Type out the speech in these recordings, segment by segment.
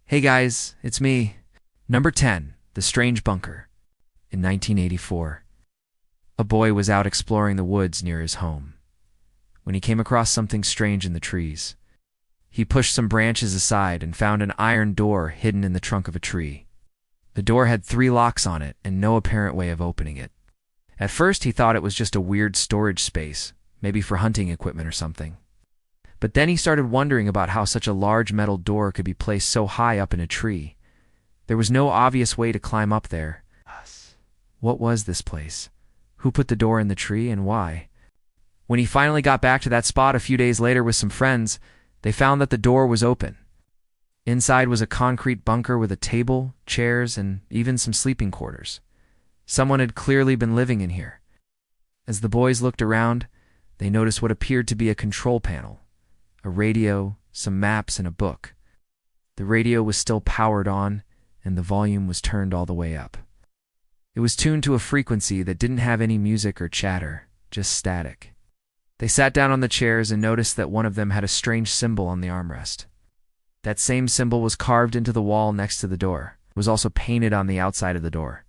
Hey guys, it's me. Number 10, The Strange Bunker. In 1984, a boy was out exploring the woods near his home when he came across something strange in the trees. He pushed some branches aside and found an iron door hidden in the trunk of a tree. The door had 3 locks on it and no apparent way of opening it. At first he thought it was just a weird storage space, maybe for hunting equipment or something. But then he started wondering about how such a large metal door could be placed so high up in a tree. There was no obvious way to climb up there. What was this place? Who put the door in the tree and why? When he finally got back to that spot a few days later with some friends, they found that the door was open. Inside was a concrete bunker with a table, chairs, and even some sleeping quarters. Someone had clearly been living in here. As the boys looked around, they noticed what appeared to be a control panel, a radio, some maps, and a book. The radio was still powered on, and the volume was turned all the way up. It was tuned to a frequency that didn't have any music or chatter, just static. They sat down on the chairs and noticed that one of them had a strange symbol on the armrest. That same symbol was carved into the wall next to the door. It was also painted on the outside of the door.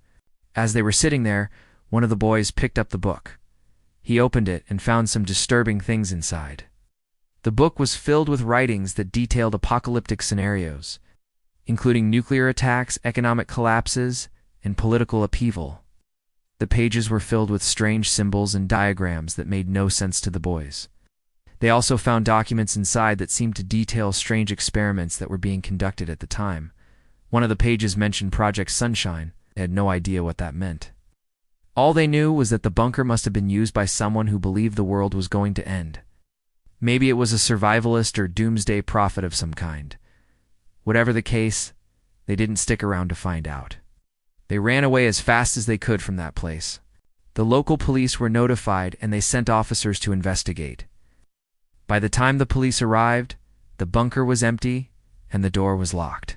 As they were sitting there, one of the boys picked up the book. He opened it and found some disturbing things inside. The book was filled with writings that detailed apocalyptic scenarios, including nuclear attacks, economic collapses, and political upheaval. The pages were filled with strange symbols and diagrams that made no sense to the boys. They also found documents inside that seemed to detail strange experiments that were being conducted at the time. One of the pages mentioned Project Sunshine. They had no idea what that meant. All they knew was that the bunker must have been used by someone who believed the world was going to end. Maybe it was a survivalist or doomsday prophet of some kind. Whatever the case, they didn't stick around to find out. They ran away as fast as they could from that place. The local police were notified and they sent officers to investigate. By the time the police arrived, the bunker was empty and the door was locked.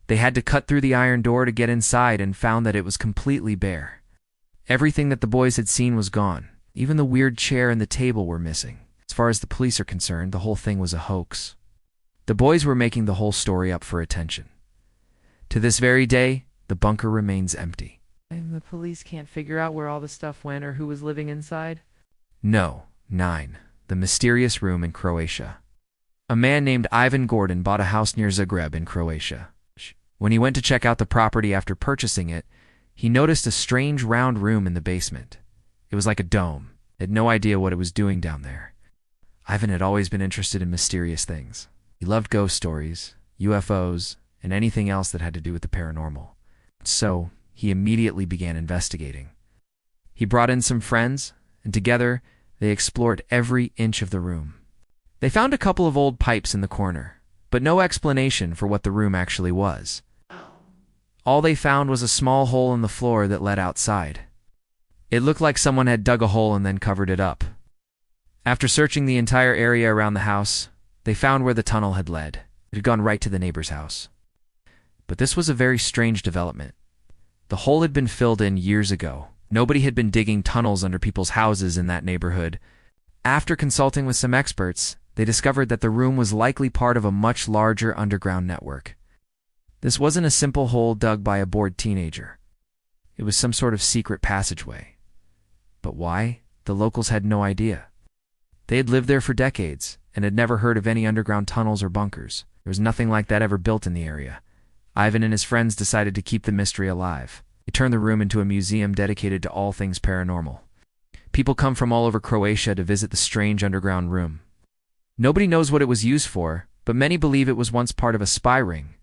They had to cut through the iron door to get inside and found that it was completely bare. Everything that the boys had seen was gone. Even the weird chair and the table were missing. As far as the police are concerned, the whole thing was a hoax. The boys were making the whole story up for attention. To this very day, the bunker remains empty. And the police can't figure out where all the stuff went or who was living inside? No. 9. The Mysterious Room in Croatia. A man named Ivan Gordon bought a house near Zagreb in Croatia. When he went to check out the property after purchasing it, he noticed a strange round room in the basement. It was like a dome. He had no idea what it was doing down there. Ivan had always been interested in mysterious things. He loved ghost stories, UFOs, and anything else that had to do with the paranormal. So, he immediately began investigating. He brought in some friends, and together, they explored every inch of the room. They found a couple of old pipes in the corner, but no explanation for what the room actually was. All they found was a small hole in the floor that led outside. It looked like someone had dug a hole and then covered it up. After searching the entire area around the house, they found where the tunnel had led. It had gone right to the neighbor's house. But this was a very strange development. The hole had been filled in years ago. Nobody had been digging tunnels under people's houses in that neighborhood. After consulting with some experts, they discovered that the room was likely part of a much larger underground network. This wasn't a simple hole dug by a bored teenager. It was some sort of secret passageway. But why? The locals had no idea. They had lived there for decades and had never heard of any underground tunnels or bunkers. There was nothing like that ever built in the area. Ivan and his friends decided to keep the mystery alive. They turned the room into a museum dedicated to all things paranormal. People come from all over Croatia to visit the strange underground room. Nobody knows what it was used for, but many believe it was once part of a spy ring.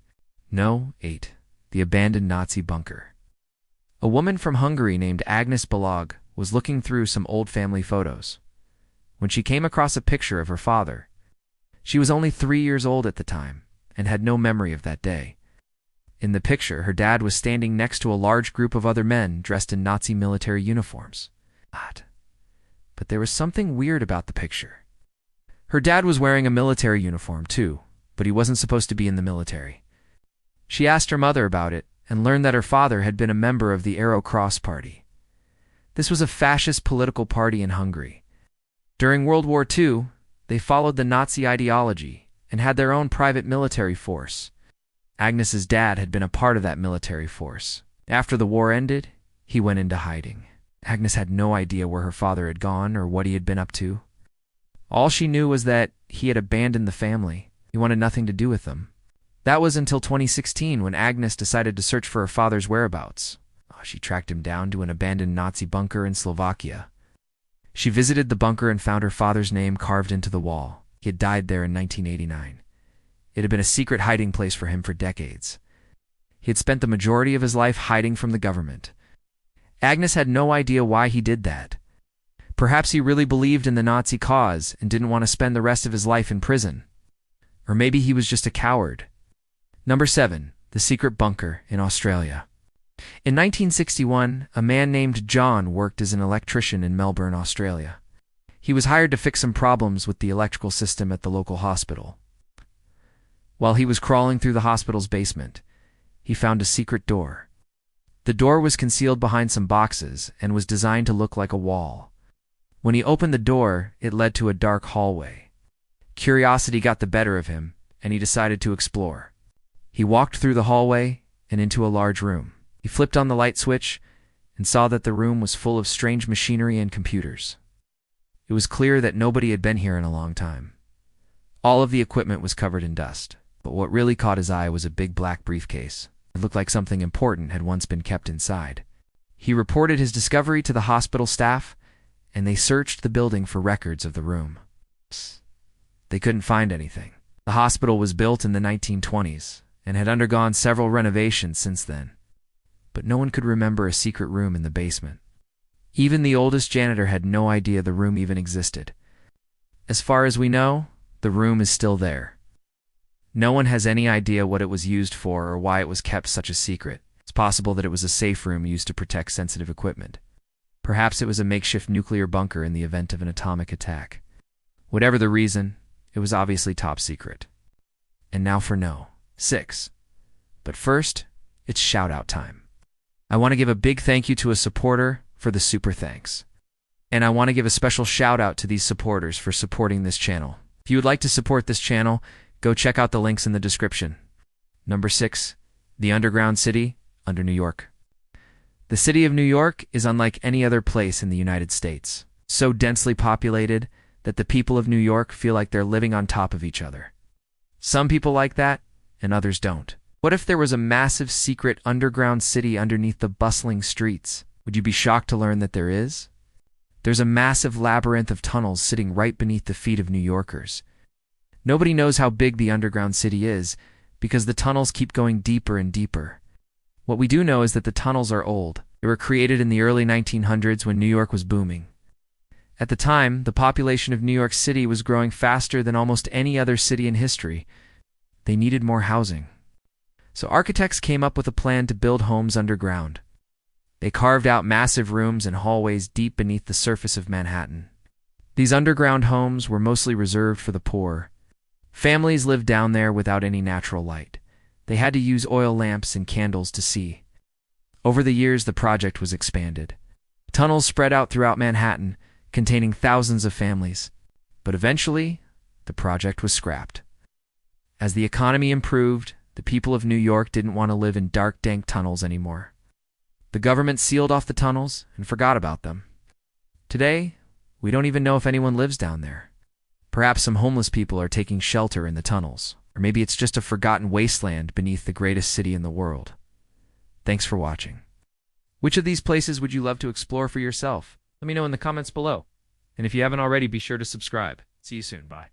No. 8. The abandoned Nazi bunker. A woman from Hungary named Agnes Balog was looking through some old family photos when she came across a picture of her father. She was only 3 years old at the time and had no memory of that day. In the picture, her dad was standing next to a large group of other men dressed in Nazi military uniforms. But there was something weird about the picture. Her dad was wearing a military uniform too, but he wasn't supposed to be in the military. She asked her mother about it and learned that her father had been a member of the Arrow Cross Party. This was a fascist political party in Hungary. During World War II, they followed the Nazi ideology and had their own private military force. Agnes's dad had been a part of that military force. After the war ended, he went into hiding. Agnes had no idea where her father had gone or what he had been up to. All she knew was that he had abandoned the family. He wanted nothing to do with them. That was until 2016 when Agnes decided to search for her father's whereabouts. She tracked him down to an abandoned Nazi bunker in Slovakia. She visited the bunker and found her father's name carved into the wall. He had died there in 1989. It had been a secret hiding place for him for decades. He had spent the majority of his life hiding from the government. Agnes had no idea why he did that. Perhaps he really believed in the Nazi cause and didn't want to spend the rest of his life in prison. Or maybe he was just a coward. Number 7. The secret bunker in Australia. In 1961, a man named John worked as an electrician in Melbourne, Australia. He was hired to fix some problems with the electrical system at the local hospital. While he was crawling through the hospital's basement, he found a secret door. The door was concealed behind some boxes and was designed to look like a wall. When he opened the door, it led to a dark hallway. Curiosity got the better of him, and he decided to explore. He walked through the hallway and into a large room. He flipped on the light switch and saw that the room was full of strange machinery and computers. It was clear that nobody had been here in a long time. All of the equipment was covered in dust, but what really caught his eye was a big black briefcase. It looked like something important had once been kept inside. He reported his discovery to the hospital staff, and they searched the building for records of the room. They couldn't find anything. The hospital was built in the 1920s and had undergone several renovations since then. But no one could remember a secret room in the basement. Even the oldest janitor had no idea the room even existed. As far as we know, the room is still there. No one has any idea what it was used for or why it was kept such a secret. It's possible that it was a safe room used to protect sensitive equipment. Perhaps it was a makeshift nuclear bunker in the event of an atomic attack. Whatever the reason, it was obviously top secret. And now for no. 6. But first, it's shout-out time. I want to give a big thank you to a supporter for the super thanks. And I want to give a special shout out to these supporters for supporting this channel. If you would like to support this channel, go check out the links in the description. Number 6. The underground city under New York. The city of New York is unlike any other place in the United States. So densely populated that the people of New York feel like they're living on top of each other. Some people like that, and others don't. What if there was a massive secret underground city underneath the bustling streets? Would you be shocked to learn that there is? There's a massive labyrinth of tunnels sitting right beneath the feet of New Yorkers. Nobody knows how big the underground city is because the tunnels keep going deeper and deeper. What we do know is that the tunnels are old. They were created in the early 1900s when New York was booming. At the time, the population of New York City was growing faster than almost any other city in history. They needed more housing. So architects came up with a plan to build homes underground. They carved out massive rooms and hallways deep beneath the surface of Manhattan. These underground homes were mostly reserved for the poor. Families lived down there without any natural light. They had to use oil lamps and candles to see. Over the years, the project was expanded. Tunnels spread out throughout Manhattan, containing thousands of families. But eventually, the project was scrapped. As the economy improved, the people of New York didn't want to live in dark, dank tunnels anymore. The government sealed off the tunnels and forgot about them. Today, we don't even know if anyone lives down there. Perhaps some homeless people are taking shelter in the tunnels, or maybe it's just a forgotten wasteland beneath the greatest city in the world. Thanks for watching. Which of these places would you love to explore for yourself? Let me know in the comments below. And if you haven't already, be sure to subscribe. See you soon. Bye.